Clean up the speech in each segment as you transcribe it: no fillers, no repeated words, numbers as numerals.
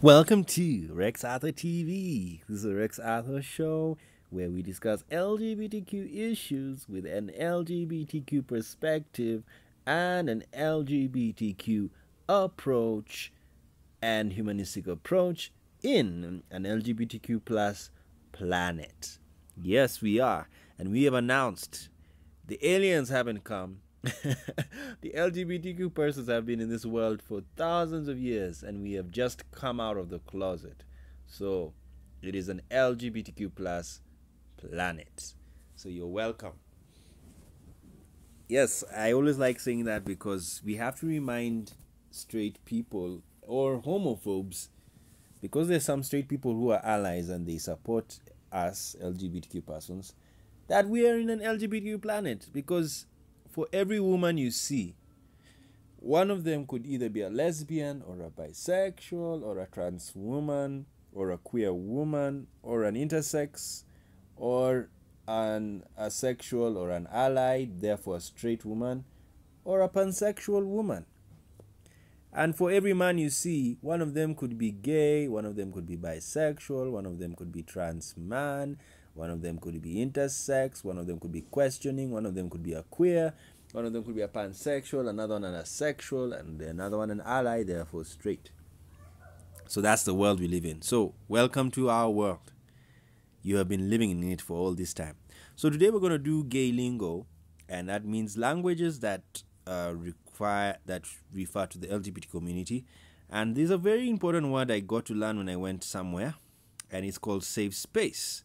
Welcome to Rex Arthur TV. This is the Rex Arthur Show where we discuss LGBTQ issues with an LGBTQ perspective and an LGBTQ approach and humanistic approach in an LGBTQ plus planet. Yes, we are. And we have announced the aliens haven't come. The LGBTQ persons have been in this world for thousands of years, and we have just come out of the closet. So it is an LGBTQ plus planet. So you're welcome. Yes, I always like saying that because we have to remind straight people or homophobes, because there's some straight people who are allies and they support us LGBTQ persons, that we are in an LGBTQ planet. Because for every woman you see, one of them could either be a lesbian or a bisexual or a trans woman or a queer woman or an intersex or an asexual or an allied, therefore a straight woman, or a pansexual woman. And for every man you see, one of them could be gay, one of them could be bisexual, one of them could be trans man, one of them could be intersex, one of them could be questioning, one of them could be a queer, one of them could be a pansexual, another one an asexual, and another one an ally, therefore straight. So that's the world we live in. So welcome to our world. You have been living in it for all this time. So today we're going to do gay lingo, and that means languages that refer to the LGBT community. And there's a very important word I got to learn when I went somewhere, and it's called safe space.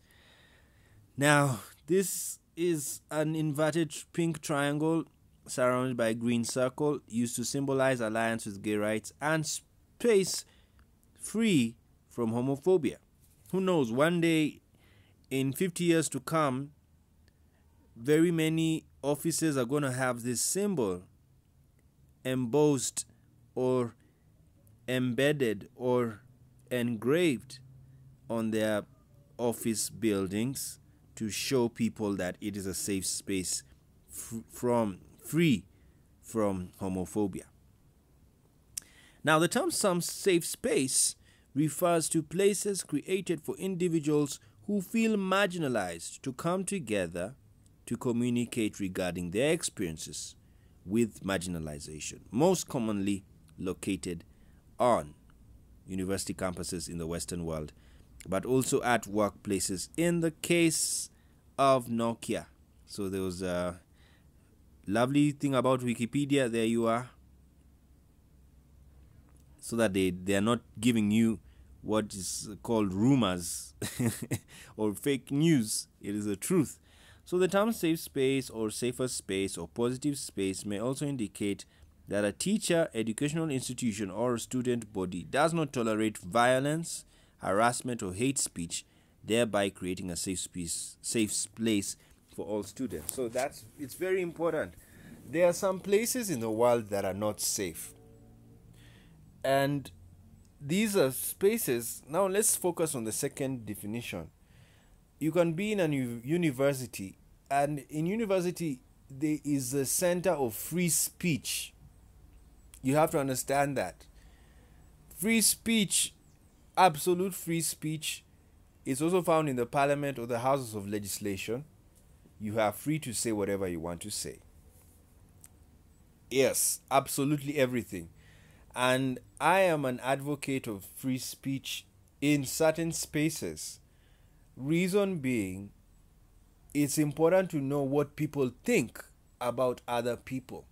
Now, this is an inverted pink triangle surrounded by a green circle used to symbolize alliance with gay rights and space free from homophobia. Who knows, one day in 50 years to come, very many offices are going to have this symbol embossed or embedded or engraved on their office buildings to show people that it is a safe space free from homophobia. Now, the term "some safe space" refers to places created for individuals who feel marginalized to come together to communicate regarding their experiences with marginalization, most commonly located on university campuses in the Western world, but also at workplaces in the case of Nokia. So there was a lovely thing about Wikipedia. There you are. So that they are not giving you what is called rumors or fake news. It is the truth. So the term safe space or safer space or positive space may also indicate that a teacher, educational institution, or a student body does not tolerate violence, harassment, or hate speech, thereby creating a safe place for all students. So it's very important. There are some places in the world that are not safe. And these are spaces. Now let's focus on the second definition. You can be in a university, and in university there is a center of free speech. You have to understand that. Free speech, absolute free speech, is also found in the parliament or the houses of legislation. You are free to say whatever you want to say. Yes, absolutely everything. And I am an advocate of free speech in certain spaces. Reason being, it's important to know what people think about other people.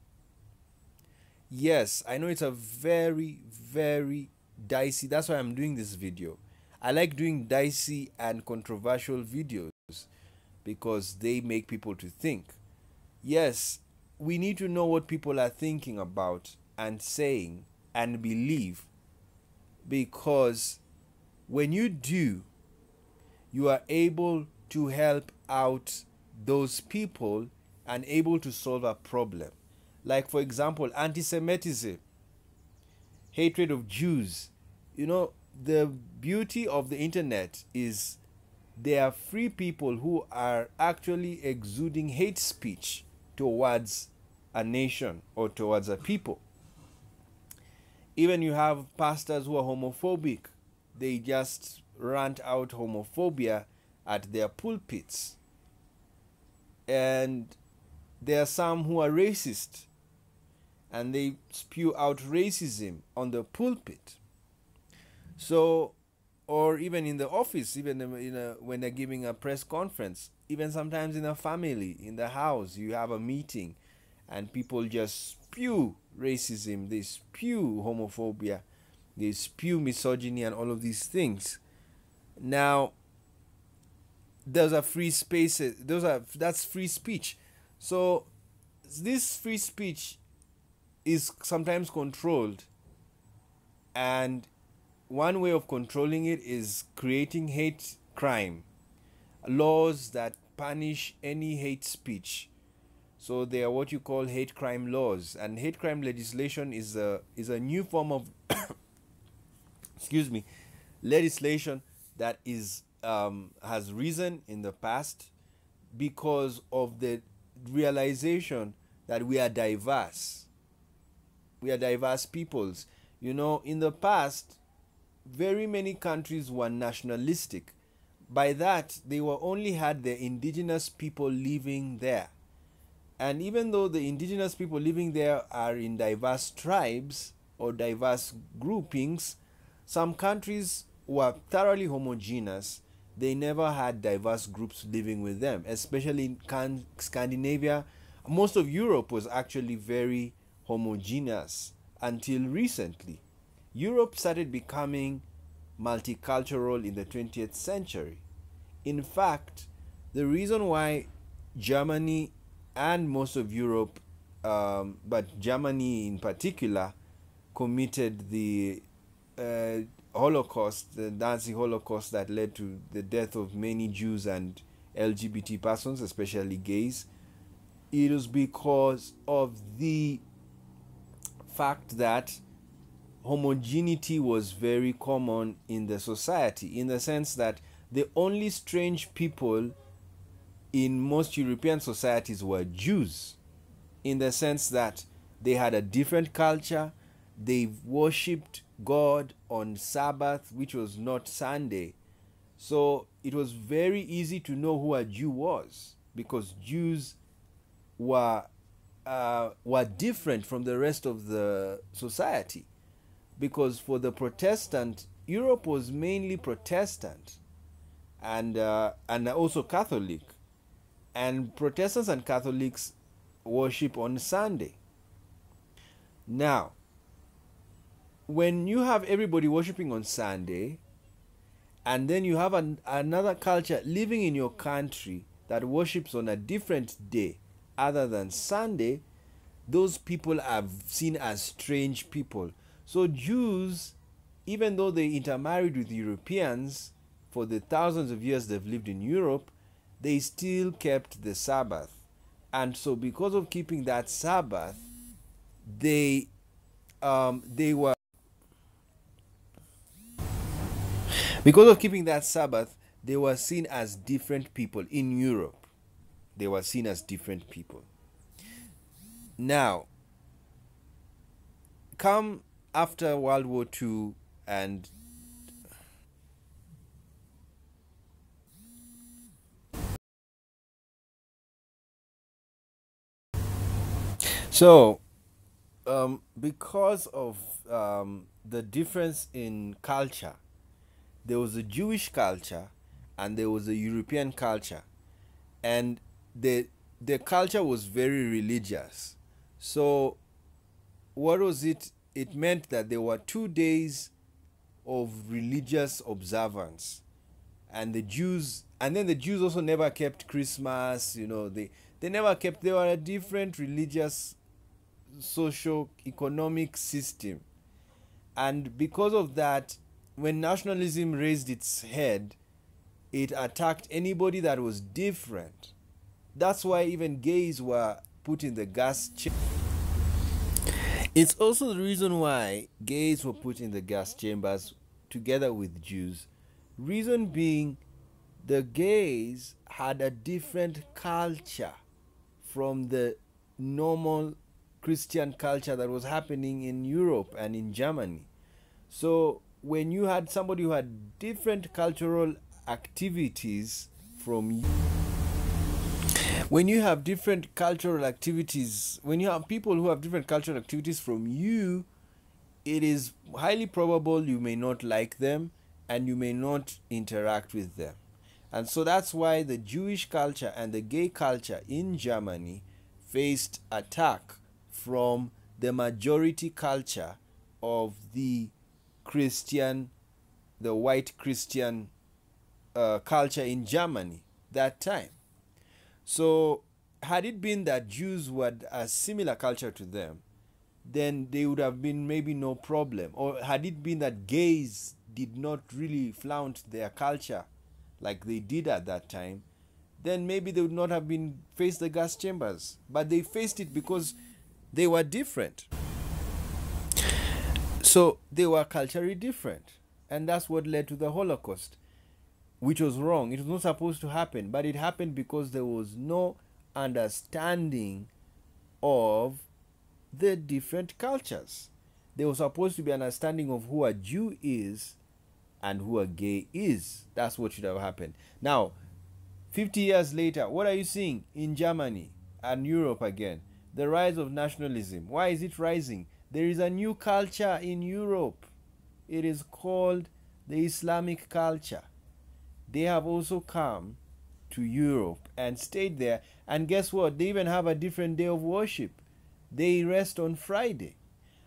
Yes, I know it's a very, very dicey. That's why I'm doing this video. I like doing dicey and controversial videos because they make people to think. Yes, we need to know what people are thinking about and saying and believe, because when you do, you are able to help out those people and able to solve a problem. Like, for example, anti-Semitism, hatred of Jews. You know, the beauty of the internet is there are free people who are actually exuding hate speech towards a nation or towards a people. Even you have pastors who are homophobic. They just rant out homophobia at their pulpits. And there are some who are racist and they spew out racism on the pulpit. So, or even in the office, even when they're giving a press conference, even sometimes in a family, in the house, you have a meeting and people just spew racism, they spew homophobia, they spew misogyny and all of these things. Now, those are free spaces, that's free speech. So this free speech is sometimes controlled, and one way of controlling it is creating hate crime laws that punish any hate speech. So they are what you call hate crime laws, and hate crime legislation is a new form of excuse me, legislation that is has risen in the past because of the realization that we are diverse. We are diverse peoples. You know, in the past, very many countries were nationalistic. By that, they were only had the indigenous people living there. And even though the indigenous people living there are in diverse tribes or diverse groupings, some countries were thoroughly homogeneous. They never had diverse groups living with them, especially in Scandinavia. Most of Europe was actually very homogeneous until recently. Europe started becoming multicultural in the 20th century. In fact, the reason why Germany and most of Europe, but Germany in particular, committed the Holocaust, the Nazi Holocaust that led to the death of many Jews and LGBT persons, especially gays, it was because of the fact that homogeneity was very common in the society, in the sense that the only strange people in most European societies were Jews, in the sense that they had a different culture. They worshipped God on Sabbath, which was not Sunday. So it was very easy to know who a Jew was, because Jews were different from the rest of the society. Because for the Protestant, Europe was mainly Protestant and also Catholic. And Protestants and Catholics worship on Sunday. Now, when you have everybody worshiping on Sunday, and then you have another culture living in your country that worships on a different day other than Sunday, those people are seen as strange people. So Jews, even though they intermarried with Europeans for the thousands of years they've lived in Europe, they still kept the Sabbath. And so because of keeping that Sabbath, they were because of keeping that Sabbath, they were seen as different people in Europe. They were seen as different people. Now, come after World War II, and so because of the difference in culture, there was a Jewish culture and there was a European culture, and the culture was very religious. So what was it? It meant that there were 2 days of religious observance, and then the Jews also never kept Christmas. You know, they never kept. They were a different religious, socio-economic system, and because of that, when nationalism raised its head, it attacked anybody that was different. That's why even gays were put in the gas chamber. It's also the reason why gays were put in the gas chambers together with Jews. Reason being, the gays had a different culture from the normal Christian culture that was happening in Europe and in Germany. So when you had somebody who had different cultural activities from you, when you have different cultural activities, when you have people who have different cultural activities from you, it is highly probable you may not like them and you may not interact with them. And so that's why the Jewish culture and the gay culture in Germany faced attack from the majority culture of the Christian, the white Christian culture in Germany that time. So had it been that Jews had a similar culture to them, then they would have been maybe no problem. Or had it been that gays did not really flaunt their culture like they did at that time, then maybe they would not have been faced the gas chambers. But they faced it because they were different. So they were culturally different. And that's what led to the Holocaust, which was wrong. It was not supposed to happen, but it happened because there was no understanding of the different cultures. There was supposed to be an understanding of who a Jew is and who a gay is. That's what should have happened. Now, 50 years later, what are you seeing in Germany and Europe again? The rise of nationalism. Why is it rising? There is a new culture in Europe. It is called the Islamic culture. They have also come to Europe and stayed there. And guess what? They even have a different day of worship. They rest on Friday.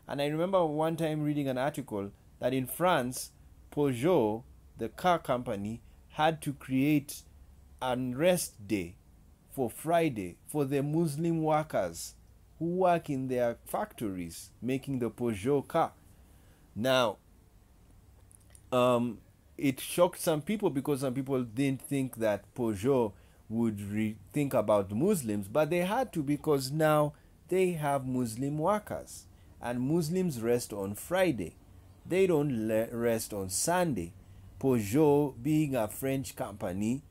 And I remember one time reading an article that in France, Peugeot, the car company, had to create an rest day for Friday for the Muslim workers who work in their factories making the Peugeot car. Now, it shocked some people because some people didn't think that Peugeot would think about Muslims, but they had to, because now they have Muslim workers and Muslims rest on Friday. They don't rest on Sunday. Peugeot, being a French company,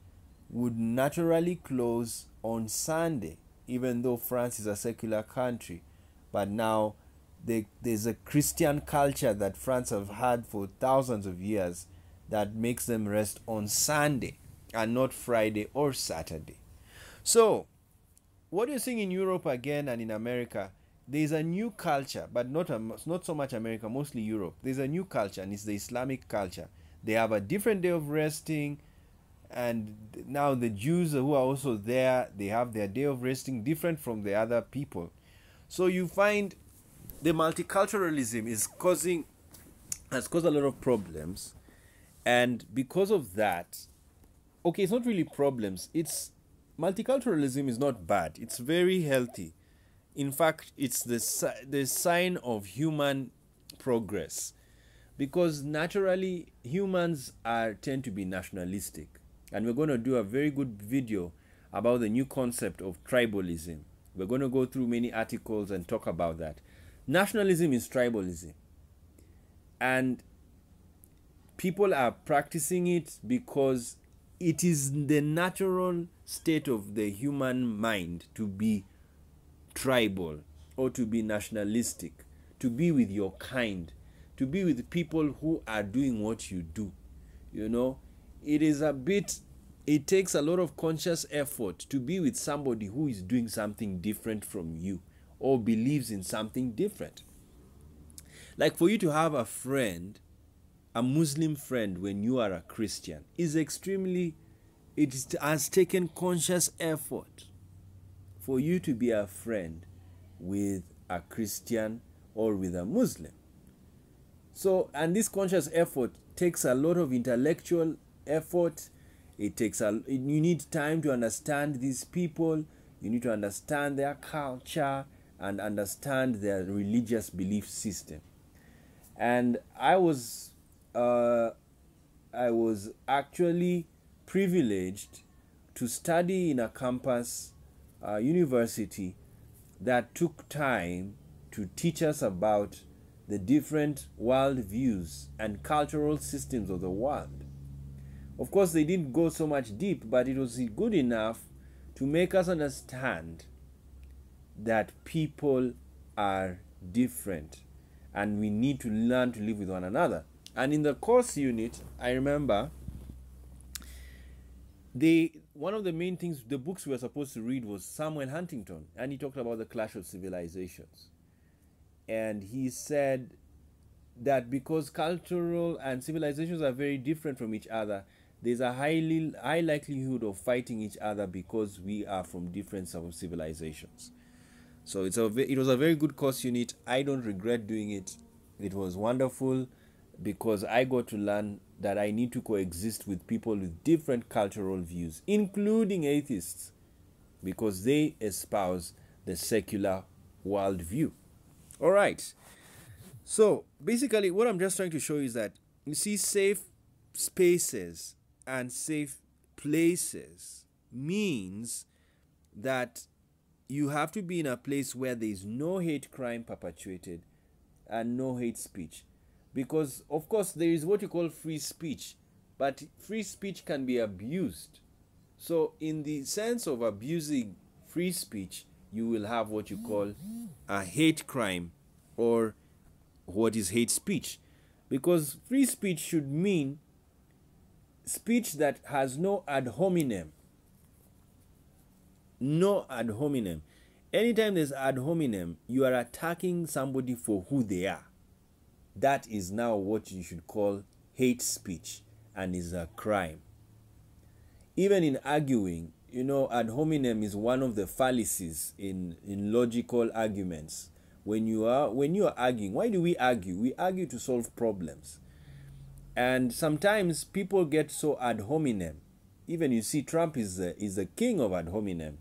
would naturally close on Sunday, even though France is a secular country. But now there's a Christian culture that France have had for thousands of years that makes them rest on Sunday and not Friday or Saturday. So what you're seeing in Europe again and in America, there's a new culture, but not so much America, mostly Europe. There's a new culture, and it's the Islamic culture. They have a different day of resting, and now the Jews who are also there, they have their day of resting different from the other people. So you find the multiculturalism has caused a lot of problems, and because of that, okay, it's not really problems. Multiculturalism is not bad. It's very healthy. In fact, it's the sign of human progress, because naturally humans tend to be nationalistic, and we're going to do a very good video about the new concept of tribalism. We're going to go through many articles and talk about that. Nationalism is tribalism, and people are practicing it because it is the natural state of the human mind to be tribal or to be nationalistic, to be with your kind, to be with people who are doing what you do. You know, it takes a lot of conscious effort to be with somebody who is doing something different from you or believes in something different. Like for you to have a friend, a Muslim friend, when you are a Christian it has taken conscious effort for you to be a friend with a Christian or with a Muslim. So, and this conscious effort takes a lot of intellectual effort. You need time to understand these people. You need to understand their culture and understand their religious belief system. And I was actually privileged to study in a campus university that took time to teach us about the different world views and cultural systems of the world. Of course, they didn't go so much deep, but it was good enough to make us understand that people are different, and we need to learn to live with one another. And in the course unit, I remember one of the main things, the books we were supposed to read was Samuel Huntington, and he talked about the clash of civilizations. And he said that because cultural and civilizations are very different from each other, there's a high likelihood of fighting each other because we are from different civilizations. So it was a very good course unit. I don't regret doing it. It was wonderful because I got to learn that I need to coexist with people with different cultural views, including atheists, because they espouse the secular worldview. All right. So basically, what I'm just trying to show is that you see, safe spaces and safe places means that you have to be in a place where there is no hate crime perpetuated and no hate speech. Because, of course, there is what you call free speech, but free speech can be abused. So, in the sense of abusing free speech, you will have what you call a hate crime, or what is hate speech. Because free speech should mean speech that has no ad hominem. No ad hominem. Anytime there's ad hominem, you are attacking somebody for who they are. That is now what you should call hate speech, and is a crime. Even in arguing, ad hominem is one of the fallacies in logical arguments. When you are arguing, why do we argue? We argue to solve problems. And sometimes people get so ad hominem. Even you see Trump is the king of ad hominem.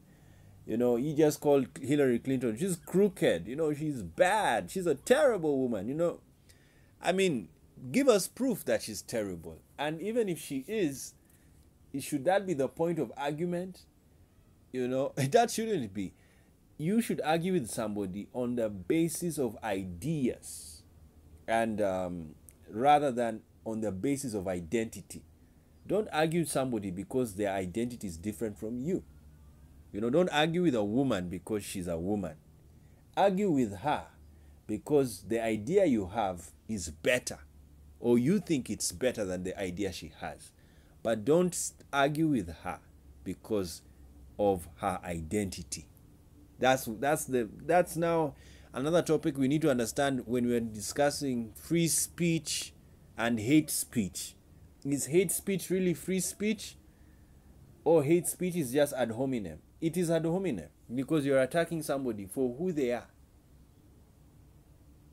He just called Hillary Clinton, she's crooked, she's bad, she's a terrible woman, I mean, give us proof that she's terrible. And even if she is, should that be the point of argument? That shouldn't be. You should argue with somebody on the basis of ideas, and rather than on the basis of identity. Don't argue with somebody because their identity is different from you. Don't argue with a woman because she's a woman. Argue with her because the idea you have is better, or you think it's better than the idea she has. But don't argue with her because of her identity. That's now another topic we need to understand when we're discussing free speech and hate speech. Is hate speech really free speech? Or hate speech is just ad hominem? It is ad hominem because you're attacking somebody for who they are.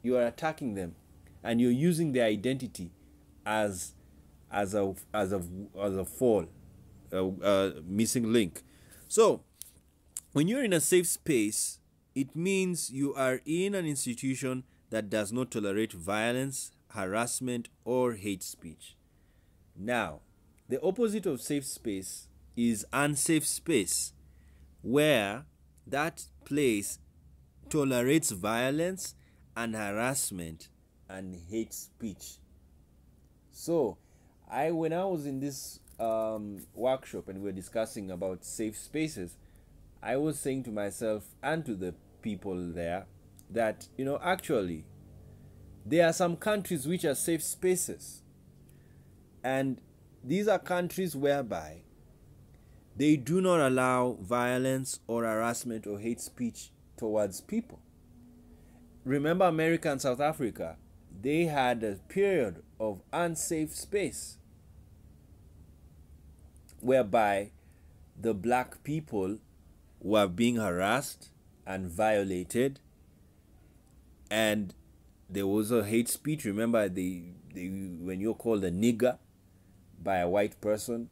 You are attacking them, and you're using their identity as a fall, missing link. So, when you're in a safe space, it means you are in an institution that does not tolerate violence, harassment, or hate speech. Now, the opposite of safe space is unsafe space, where that place tolerates violence and harassment and hate speech. So, when I was in this workshop and we were discussing about safe spaces, I was saying to myself and to the people there that, actually, there are some countries which are safe spaces. And these are countries whereby they do not allow violence or harassment or hate speech towards people. Remember America and South Africa, they had a period of unsafe space whereby the black people were being harassed and violated, and there was a hate speech. Remember, when you're called a nigger by a white person,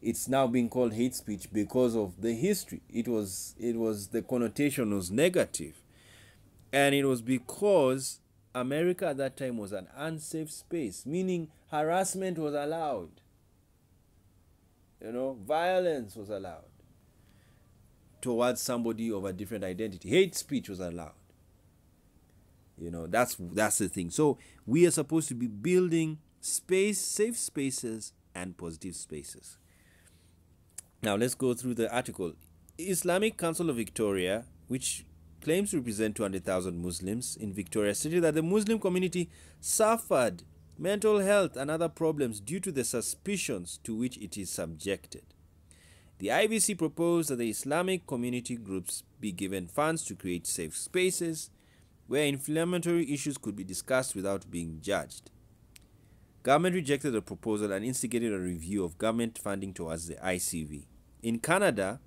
it's now being called hate speech because of the history. It was the connotation was negative. And it was because America at that time was an unsafe space, meaning harassment was allowed. Violence was allowed towards somebody of a different identity. Hate speech was allowed. That's the thing. So we are supposed to be building safe spaces and positive spaces. Now let's go through the article. Islamic Council of Victoria, which claims to represent 200,000 Muslims in Victoria, stated that the Muslim community suffered mental health and other problems due to the suspicions to which it is subjected. The IBC proposed that the Islamic community groups be given funds to create safe spaces where inflammatory issues could be discussed without being judged. Government rejected the proposal and instigated a review of government funding towards the ICV. In Canada,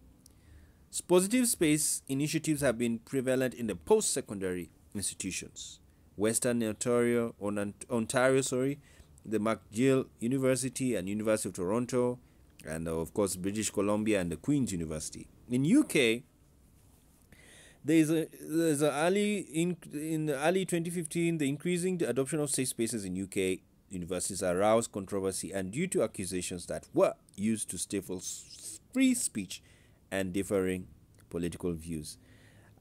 positive space initiatives have been prevalent in the post-secondary institutions. Western Ontario, the McGill University and University of Toronto, and of course British Columbia and the Queen's University. In UK, in early 2015, the increasing adoption of safe spaces in UK universities aroused controversy and due to accusations that were used to stifle free speech and differing political views.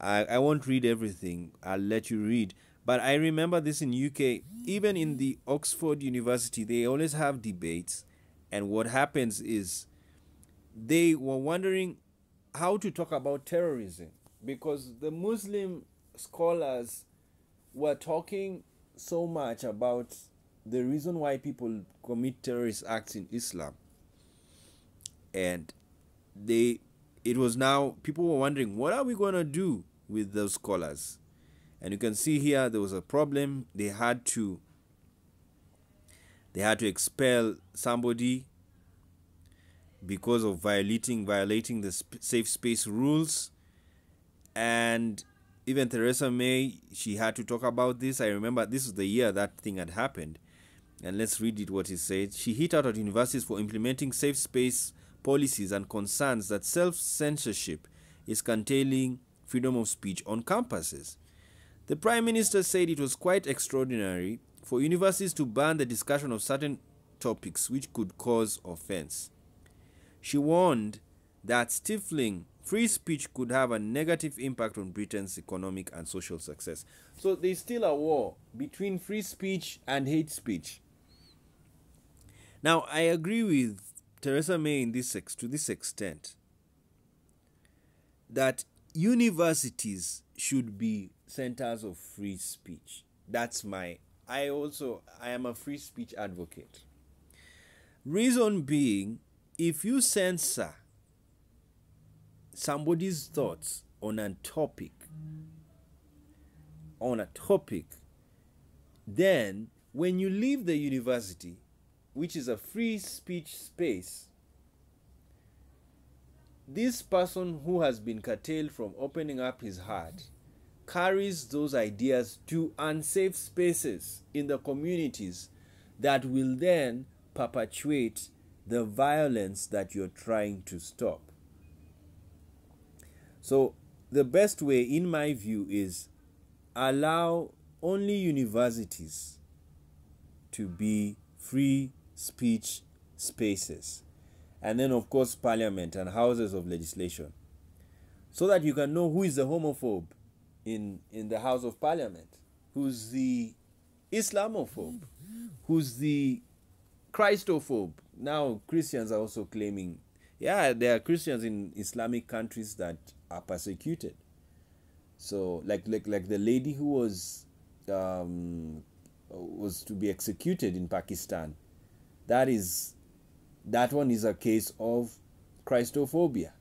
I won't read everything, I'll let you read. But I remember this in UK, even in the Oxford University, they always have debates. And what happens is they were wondering how to talk about terrorism because the Muslim scholars were talking so much about the reason why people commit terrorist acts in Islam. And it was now, people were wondering, what are we going to do with those scholars? And you can see here there was a problem. They had to expel somebody because of violating the safe space rules. And even Theresa May, she had to talk about this. I remember this is the year that thing had happened. And let's read it what he said. She hit out at universities for implementing safe space policies and concerns that self-censorship is curtailing freedom of speech on campuses. The Prime Minister said it was quite extraordinary for universities to ban the discussion of certain topics which could cause offense. She warned that stifling free speech could have a negative impact on Britain's economic and social success. So there's still a war between free speech and hate speech. Now, I agree with Theresa May to this extent that universities should be centers of free speech. I am a free speech advocate. Reason being, if you censor somebody's thoughts on a topic, then when you leave the university, which is a free speech space, this person who has been curtailed from opening up his heart carries those ideas to unsafe spaces in the communities that will then perpetuate the violence that you're trying to stop. So the best way, in my view, is allow only universities to be free speech spaces, and then of course parliament and houses of legislation, so that you can know who is the homophobe in the House of Parliament, who's the Islamophobe, who's the Christophobe. Now Christians are also claiming, yeah, there are Christians in Islamic countries that are persecuted. So like the lady who was to be executed in Pakistan, that one is a case of Christophobia.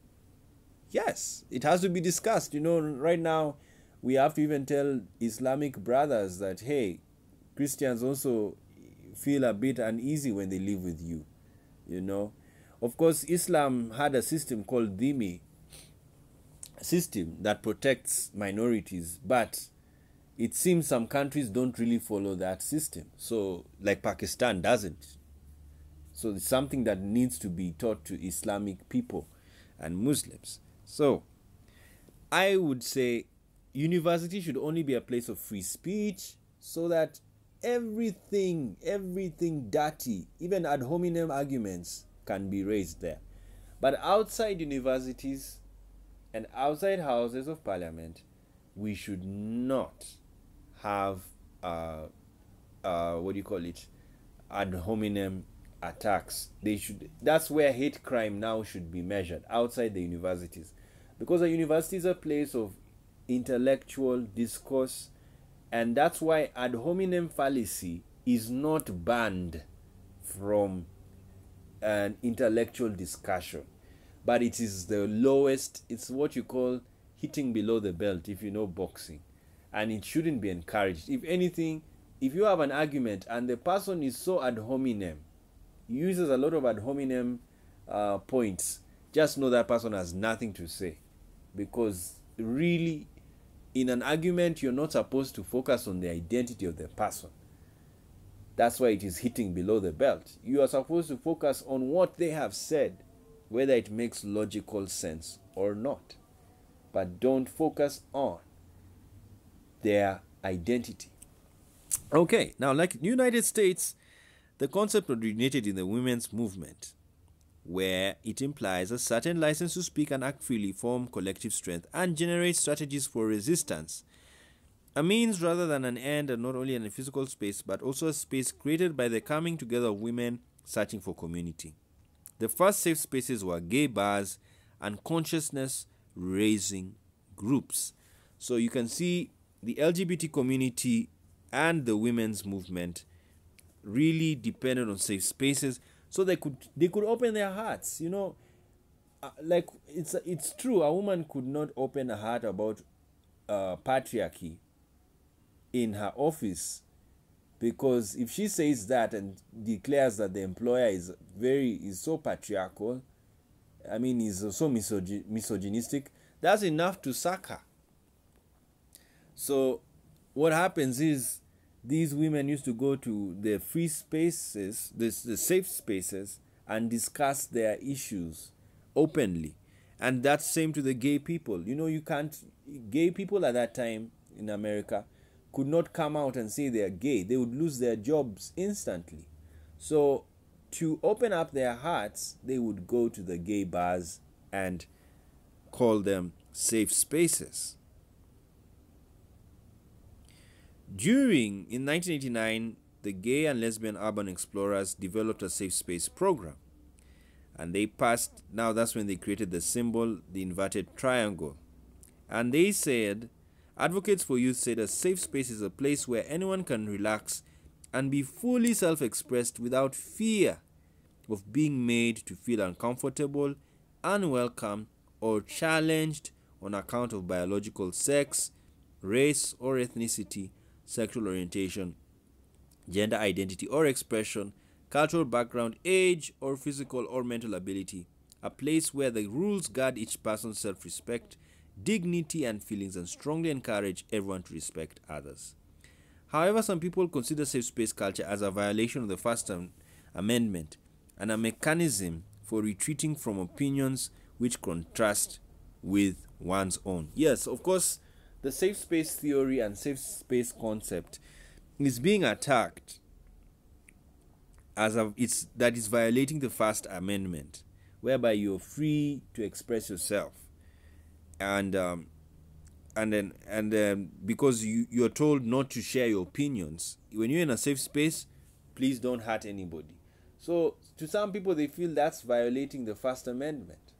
Yes, it has to be discussed. Right now we have to even tell Islamic brothers that, hey, Christians also feel a bit uneasy when they live with you. Of course, Islam had a system called dhimmi system that protects minorities, but it seems some countries don't really follow that system. So, like Pakistan doesn't. So it's something that needs to be taught to Islamic people and Muslims. So I would say university should only be a place of free speech, so that everything dirty, even ad hominem arguments, can be raised there. But outside universities and outside houses of parliament, we should not have ad hominem attacks. That's where hate crime now should be measured, outside the universities, because a university is a place of intellectual discourse, and that's why ad hominem fallacy is not banned from an intellectual discussion, but it is the lowest. It's what you call hitting below the belt, if you know boxing, and it shouldn't be encouraged. If anything, if you have an argument and the person is so ad hominem, uses a lot of ad hominem points, just know that person has nothing to say, because really in an argument you're not supposed to focus on the identity of the person. That's why it is hitting below the belt. You are supposed to focus on what they have said, whether it makes logical sense or not, but don't focus on their identity. Okay, now like the United States, the concept originated in the women's movement, where it implies a certain license to speak and act freely, form collective strength, and generate strategies for resistance. A means rather than an end, and not only in a physical space, but also a space created by the coming together of women searching for community. The first safe spaces were gay bars and consciousness-raising groups. So you can see the LGBT community and the women's movement really depended on safe spaces, so they could open their hearts. You know, like it's true, a woman could not open her heart about patriarchy in her office, because if she says that and declares that the employer is so patriarchal, I mean, is so misogynistic, that's enough to sack her. So what happens is, these women used to go to the free spaces, the safe spaces, and discuss their issues openly. And that's same to the gay people. You know, gay people at that time in America could not come out and say they're gay. They would lose their jobs instantly. So to open up their hearts, they would go to the gay bars and call them safe spaces. In 1989, the Gay and Lesbian Urban Explorers developed a safe space program. And that's when they created the symbol, the inverted triangle. And they said, advocates for youth said a safe space is a place where anyone can relax and be fully self-expressed without fear of being made to feel uncomfortable, unwelcome, or challenged on account of biological sex, race or ethnicity, sexual orientation, gender identity or expression, cultural background, age, or physical or mental ability. A place where the rules guard each person's self-respect, dignity, and feelings, and strongly encourage everyone to respect others. However, some people consider safe space culture as a violation of the First Amendment and a mechanism for retreating from opinions which contrast with one's own. Yes, of course, the safe space theory and safe space concept is being attacked that is violating the First Amendment, whereby you're free to express yourself, and because you're told not to share your opinions. When you're in a safe space, please don't hurt anybody. So to some people, they feel that's violating the First Amendment,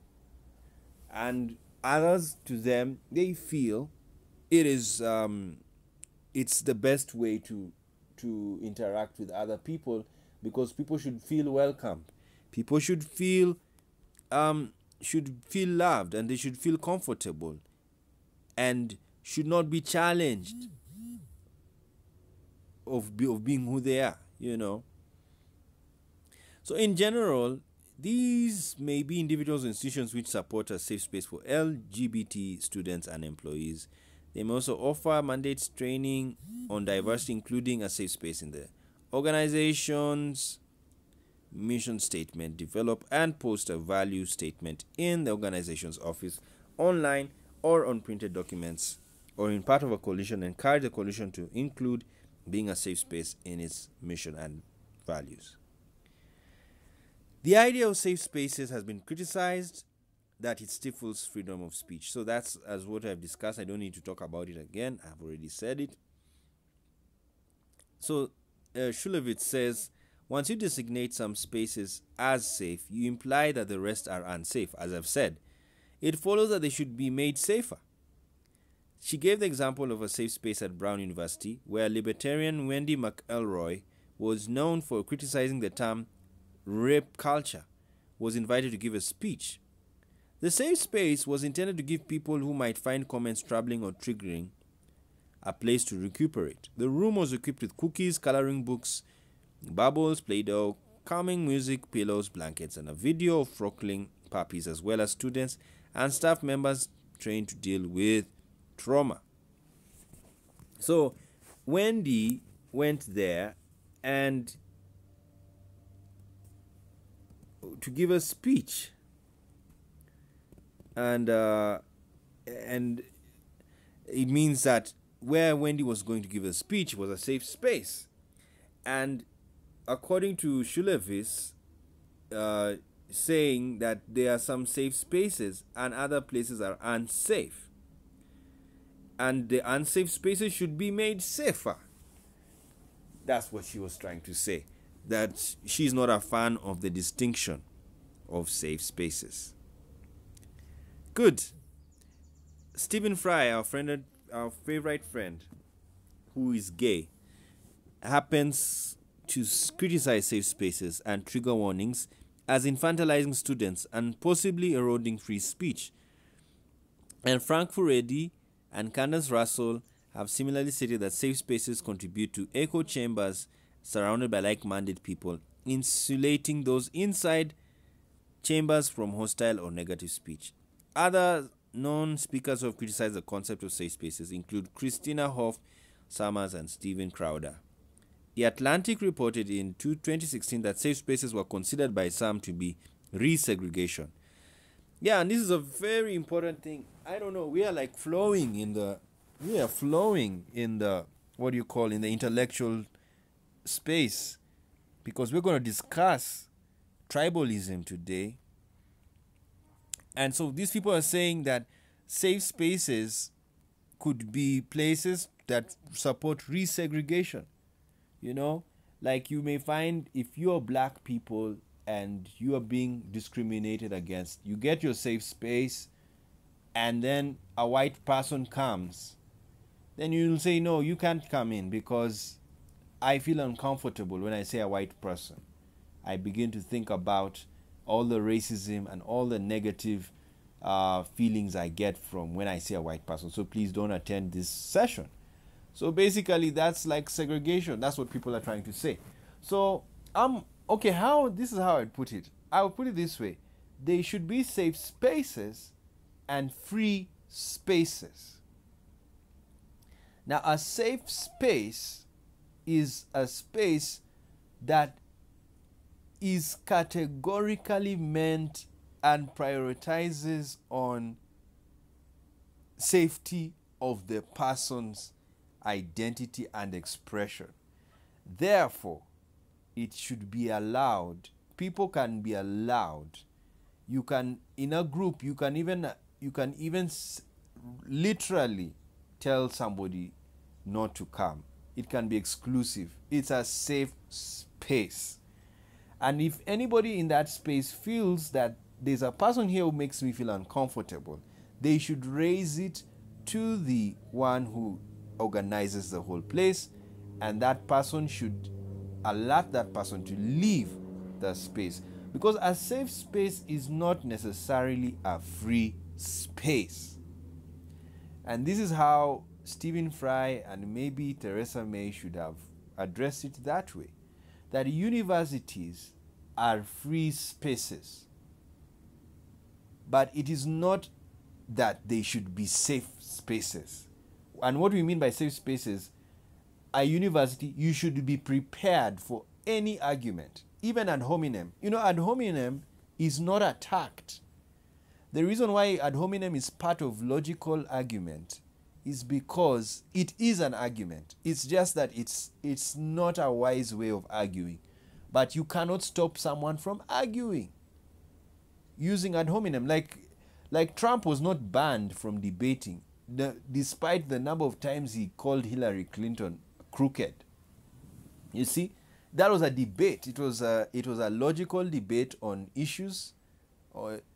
and others, to them, they feel it is it's the best way to interact with other people, because people should feel welcomed. People should feel loved, and they should feel comfortable, and should not be challenged of being who they are, you know. So in general, these may be individuals or institutions which support a safe space for LGBT students and employees. They may also offer mandates training on diversity, including a safe space in the organization's mission statement, develop and post a value statement in the organization's office, online or on printed documents, or in part of a coalition. Encourage the coalition to include being a safe space in its mission and values. The idea of safe spaces has been criticized that it stifles freedom of speech. So that's as what I've discussed. I don't need to talk about it again. I've already said it. So Shulevitz says, once you designate some spaces as safe, you imply that the rest are unsafe. As I've said, it follows that they should be made safer. She gave the example of a safe space at Brown University, where libertarian Wendy McElroy was known for criticizing the term rape culture, was invited to give a speech. The safe space was intended to give people who might find comments troubling or triggering a place to recuperate. The room was equipped with cookies, coloring books, bubbles, Play-Doh, calming music, pillows, blankets, and a video of frockling puppies, as well as students and staff members trained to deal with trauma. So Wendy went there and to give a speech, and it means that where Wendy was going to give a speech was a safe space. And according to Shulevis, saying that there are some safe spaces and other places are unsafe, and the unsafe spaces should be made safer. That's what she was trying to say, that she's not a fan of the distinction of safe spaces. Good. Stephen Fry, our favorite friend, who is gay, happens to criticize safe spaces and trigger warnings as infantilizing students and possibly eroding free speech. And Frank Furedi and Candace Russell have similarly stated that safe spaces contribute to echo chambers surrounded by like-minded people, insulating those inside chambers from hostile or negative speech. Other known speakers who have criticized the concept of safe spaces include Christina Hoff Summers and Steven Crowder. The Atlantic reported in 2016 that safe spaces were considered by some to be resegregation. Yeah, and this is a very important thing. I don't know, we are like flowing in the what do you call, in the intellectual space, because we're going to discuss tribalism today. And so these people are saying that safe spaces could be places that support resegregation. You know, like you may find if you're black people and you are being discriminated against, you get your safe space, and then a white person comes, then you'll say, no, you can't come in because I feel uncomfortable when I say a white person. I begin to think about all the racism and all the negative feelings I get from when I see a white person. So please don't attend this session. So basically, that's like segregation. That's what people are trying to say. So, okay, this is how I'd put it. I would put it this way. They should be safe spaces and free spaces. Now, a safe space is a space that is categorically meant and prioritizes on safety of the person's identity and expression. Therefore, it should be allowed. People can be allowed. You can, in a group, you can even literally tell somebody not to come. It can be exclusive. It's a safe space. And if anybody in that space feels that there's a person here who makes me feel uncomfortable, they should raise it to the one who organizes the whole place, and that person should alert that person to leave the space, because a safe space is not necessarily a free space. And this is how Stephen Fry and maybe Theresa May should have addressed it that way, that universities are free spaces, but it is not that they should be safe spaces. And what we mean by safe spaces, a university, you should be prepared for any argument, even ad hominem. You know, ad hominem is not attacked. The reason why ad hominem is part of logical argument is because it is an argument. It's just that it's not a wise way of arguing. But you cannot stop someone from arguing using ad hominem. Like Trump was not banned from debating, despite the number of times he called Hillary Clinton crooked. You see, that was a debate. It was a logical debate on issues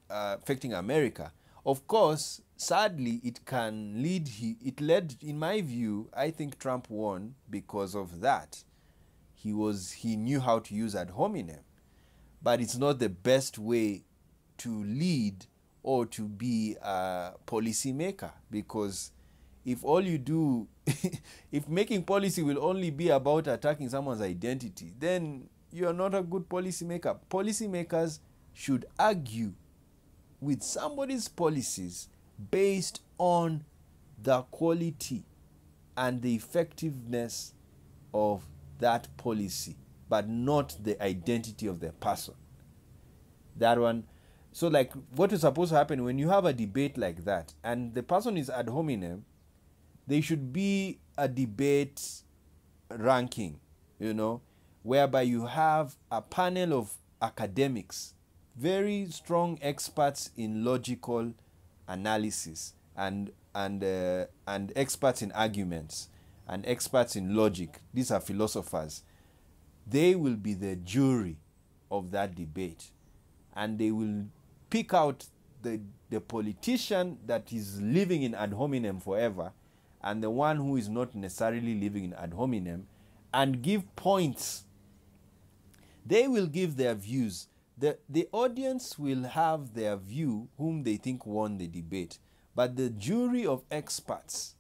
affecting America. Of course, sadly, it can lead. It led, in my view, I think Trump won because of that. He knew how to use ad hominem, but it's not the best way to lead or to be a policymaker, because if all you do, if making policy will only be about attacking someone's identity, then you are not a good policymaker. Policymakers should argue with somebody's policies based on the quality and the effectiveness of that policy, but not the identity of the person. That one. So, like, what is supposed to happen when you have a debate like that and the person is ad hominem, there should be a debate ranking, whereby you have a panel of academics, very strong experts in logical analysis and experts in arguments and experts in logic. These are philosophers. They will be the jury of that debate, and they will pick out the politician that is living in ad hominem forever and the one who is not necessarily living in ad hominem, and give points. They will give their views. The audience will have their view, whom they think won the debate. But the jury of experts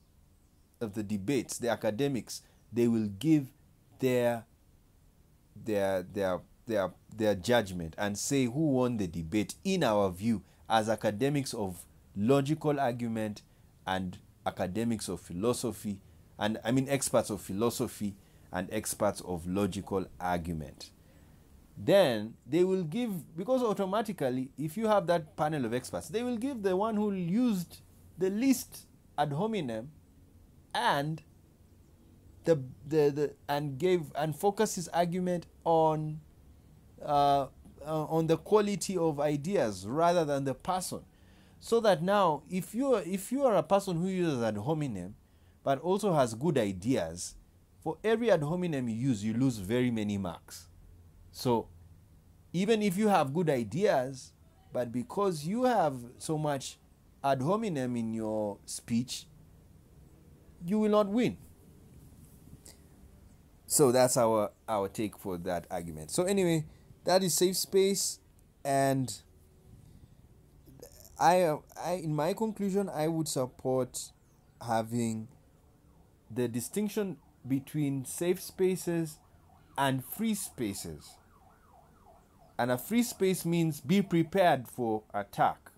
of the debates, the academics, they will give their judgment and say who won the debate in our view, as academics of logical argument and academics of philosophy, and I mean experts of philosophy and experts of logical argument. Then they will give, because automatically, if you have that panel of experts, they will give the one who used the least ad hominem and and focus his argument on the quality of ideas rather than the person. So that now, if you are a person who uses ad hominem but also has good ideas, for every ad hominem you use, you lose very many marks. So even if you have good ideas, but because you have so much ad hominem in your speech, you will not win. So that's our take for that argument. So anyway, that is safe space, and I in my conclusion, I would support having the distinction between safe spaces and free spaces. And a free space means be prepared for attack.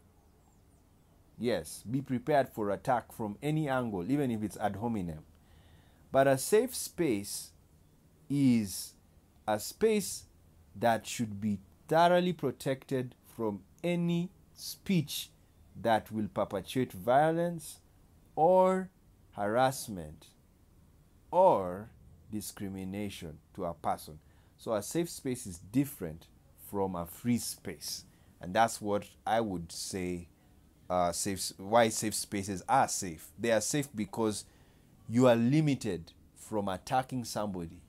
Yes, be prepared for attack from any angle, even if it's ad hominem. But a safe space is a space that should be thoroughly protected from any speech that will perpetuate violence or harassment or discrimination to a person. So a safe space is different from a free space, and that's what I would say. Why safe spaces are safe. They are safe because you are limited from attacking somebody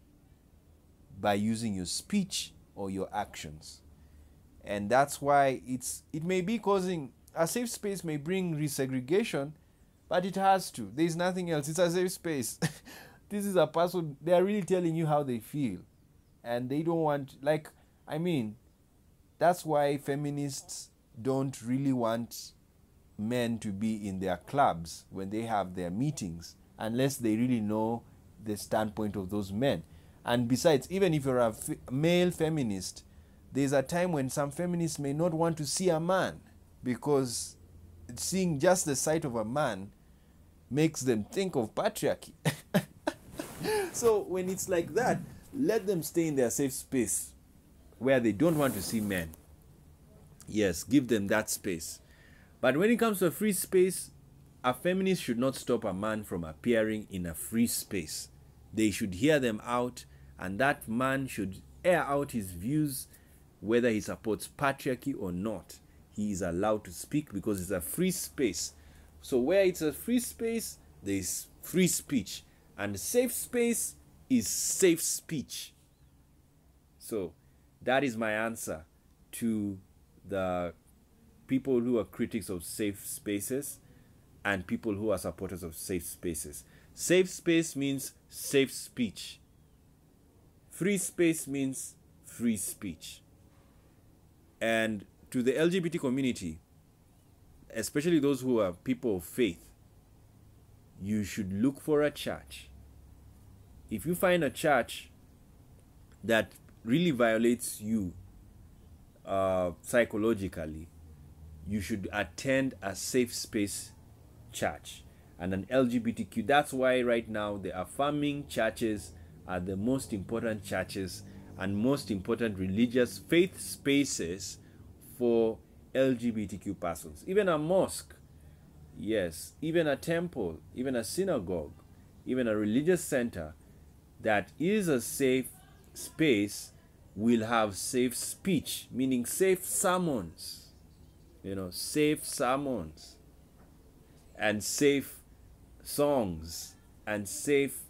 by using your speech or your actions. And that's why it may be causing, a safe space may bring resegregation, but it has to. There's nothing else. It's a safe space. This is a person, they are really telling you how they feel. And they don't want, that's why feminists don't really want men to be in their clubs when they have their meetings, unless they really know the standpoint of those men. And besides, even if you're a male feminist, there's a time when some feminists may not want to see a man, because seeing just the sight of a man makes them think of patriarchy. So when it's like that, let them stay in their safe space where they don't want to see men. Yes, give them that space. But when it comes to a free space, a feminist should not stop a man from appearing in a free space. They should hear them out, and that man should air out his views, whether he supports patriarchy or not. He is allowed to speak because it's a free space. So where it's a free space, there is free speech. And safe space is safe speech. So that is my answer to the people who are critics of safe spaces. and people who are supporters of safe spaces. Safe space means safe speech. Free space means free speech. And to the LGBT community, especially those who are people of faith, you should look for a church. If you find a church that really violates you psychologically, you should attend a safe space church and an LGBTQ. That's why right now the affirming churches are the most important churches and most important religious faith spaces for LGBTQ persons. Even a mosque, yes, even a temple, even a synagogue, even a religious center that is a safe space will have safe speech, meaning safe sermons, safe sermons and safe songs and safe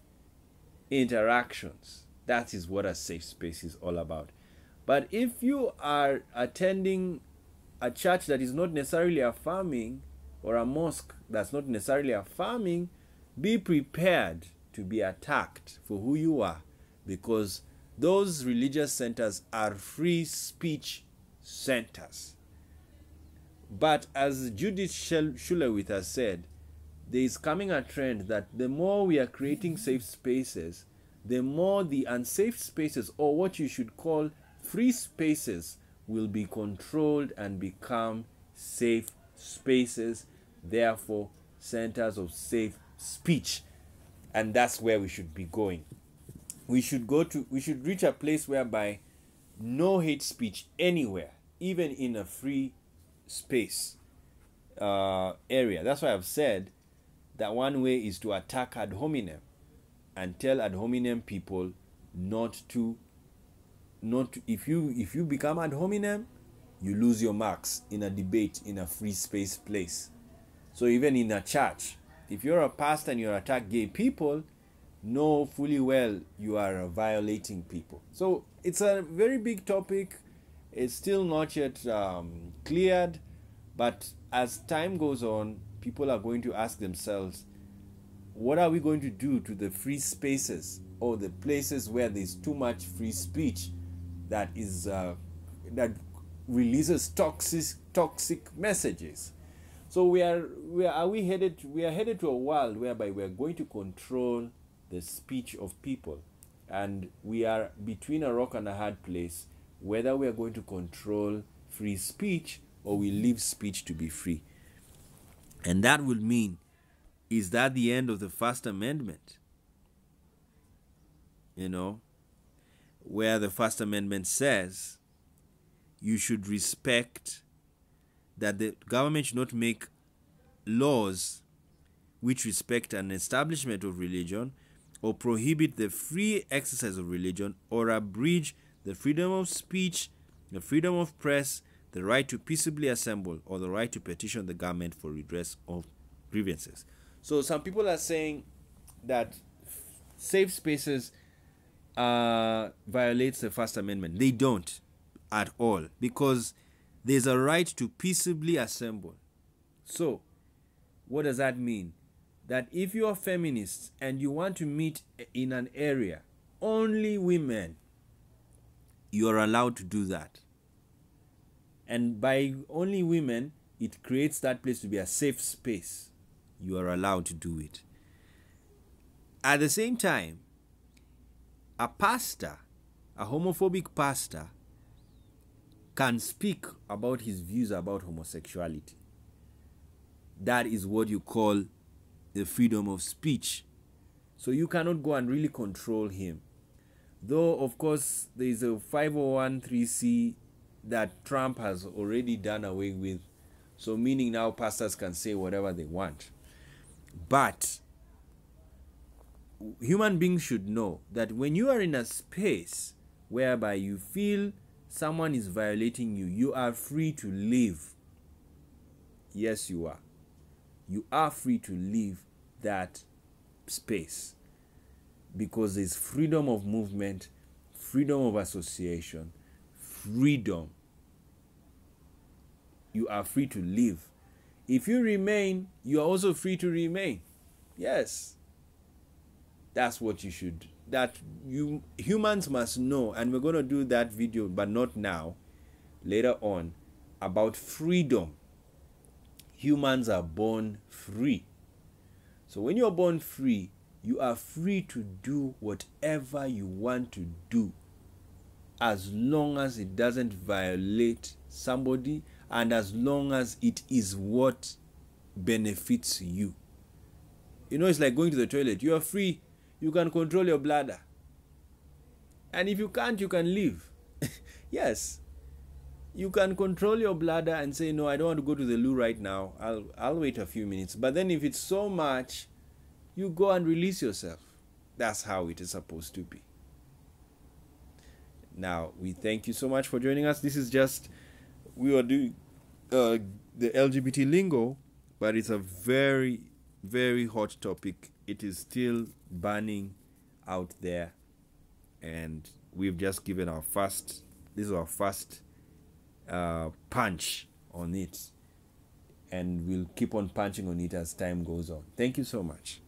interactions. That is what a safe space is all about. But if you are attending a church that is not necessarily affirming, or a mosque that's not necessarily affirming, be prepared to be attacked for who you are, because those religious centers are free speech centers. But as Judith Shulewith has said, there is coming a trend that the more we are creating safe spaces, the more the unsafe spaces, or what you should call free spaces, will be controlled and become safe spaces, therefore centers of safe speech. And that's where we should be going. We should reach a place whereby no hate speech anywhere, even in a free space area. That's why I've said that one way is to attack ad hominem and tell ad hominem people not to if you become ad hominem, you lose your marks in a debate in a free space place. So even in a church, if you're a pastor and you attack gay people, know fully well you are violating people. So it's a very big topic. It's still not yet cleared, but as time goes on, people are going to ask themselves, what are we going to do to the free spaces, or the places where there's too much free speech that is that releases toxic messages? So we are headed to a world whereby we are going to control the speech of people, and we are between a rock and a hard place, whether we are going to control free speech or we leave speech to be free. And that will mean, is that the end of the First Amendment? Where the First Amendment says you should respect that the government should not make laws which respect an establishment of religion, or prohibit the free exercise of religion, or abridge the freedom of speech, the freedom of press, the right to peaceably assemble, or the right to petition the government for redress of grievances. So some people are saying that safe spaces violates the First Amendment. They don't at all, because there's a right to peaceably assemble. So what does that mean? That if you are feminists and you want to meet in an area, only women, you are allowed to do that. And by only women, it creates that place to be a safe space. You are allowed to do it. At the same time, a pastor, a homophobic pastor, can speak about his views about homosexuality. That is what you call the freedom of speech. So you cannot go and really control him. Though, of course, there is a 501(c) that Trump has already done away with. So meaning now pastors can say whatever they want. But human beings should know that when you are in a space whereby you feel someone is violating you, you are free to leave. Yes, you are. You are free to leave that space, because there's freedom of movement, freedom of association, freedom. You are free to leave. If you remain, you are also free to remain. Yes. That's what you should, that you humans must know, and we're going to do that video, but not now, later on, about freedom. Humans are born free. So when you're born free, you are free to do whatever you want to do, as long as it doesn't violate somebody and as long as it is what benefits you. You know, it's like going to the toilet. You are free. You can control your bladder. And if you can't, you can leave. Yes. You can control your bladder and say, no, I don't want to go to the loo right now. I'll wait a few minutes. But then if it's so much, you go and release yourself. That's how it is supposed to be. Now, we thank you so much for joining us. This is just, we are doing the LGBT lingo, but it's a very, very hot topic. It is still burning out there, and we've just given our first, this is our first punch on it, and we'll keep on punching on it as time goes on. Thank you so much.